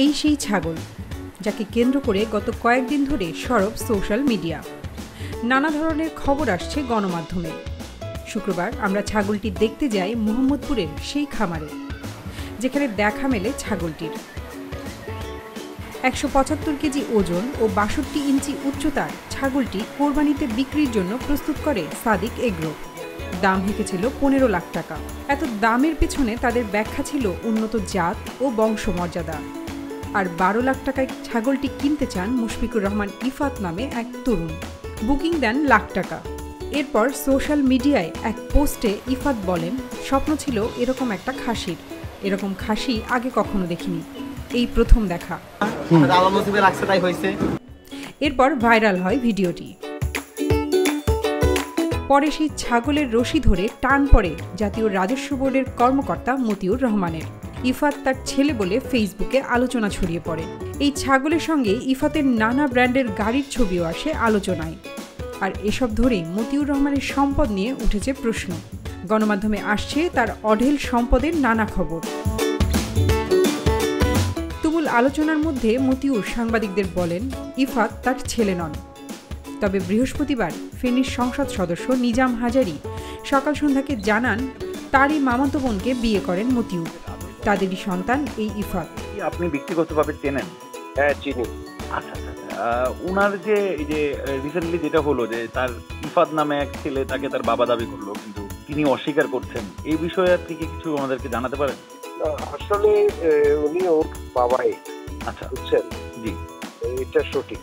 এই সেই ছাগল যাকে কেন্দ্র করে গত কয়েকদিন ধরে সরব সোশ্যাল মিডিয়া। নানা ধরনের খবর আসছে গণমাধ্যমে। শুক্রবার আমরা ছাগলটি দেখতে যাই মোহাম্মদপুরের সেই খামারে, যেখানে দেখা মেলে ছাগলটির। 175 কেজি ওজন ও 62 ইঞ্চি উচ্চতার ছাগলটি কোরবানিতে বিক্রির জন্য প্রস্তুত করে সাদিক এগ্রো। দাম হেঁকেছিল 15 লাখ টাকা। এত দামের পেছনে তাদের ব্যাখ্যা ছিল উন্নত জাত ও বংশমর্যাদা। আর 12 লাখ টাকায় ছাগলটি কিনতে চান মুশফিকুর রহমান ইফাত নামে এক তরুণ। বুকিং দেন লাখ টাকা। এরপর সোশ্যাল মিডিয়ায় এক পোস্টে ইফাত বলেন, স্বপ্ন ছিল এরকম একটা খাসির। এরকম খাসি আগে কখনো দেখিনি, এই প্রথম দেখা। এরপর ভাইরাল হয় ভিডিওটি। পরে সেই ছাগলের রশি ধরে টান পড়ে জাতীয় রাজস্ব বোর্ডের কর্মকর্তা মতিউর রহমানের। ইফাত তার ছেলে বলে ফেসবুকে আলোচনা ছড়িয়ে পড়ে। এই ছাগলের সঙ্গে ইফাতের নানা ব্র্যান্ডের গাড়ির ছবিও আসে আলোচনায়। আর এসব ধরেই মতিউর রহমানের সম্পদ নিয়ে উঠেছে প্রশ্ন। গণমাধ্যমে আসছে তার অঢেল সম্পদের নানা খবর। তুমুল আলোচনার মধ্যে মতিউর সাংবাদিকদের বলেন, ইফাত তার ছেলে নন। তবে বৃহস্পতিবার ফেনীর সংসদ সদস্য নিজাম হাজারী সকাল সন্ধ্যাকে জানান, তারই মামাতো বোনকে বিয়ে করেন মতিউর। তাদেরই সন্তান এই ইফাত। আপনি ব্যক্তিগতভাবে চেনেন? হ্যাঁ, চিনি। আচ্ছা আচ্ছা। ওনার যে এই যে রিসেন্টলি যেটা হলো যে তার ইফাত নামে এক ছেলে, তাকে তার বাবা দাবি করলো, কিন্তু তিনি অস্বীকার করছেন, এই বিষয়ে আপনি কি কিছু আমাদেরকে জানাতে পারেন? আসলে উনি ওর বাবাই। আচ্ছা, বুঝছেন? জি, এটা সঠিক।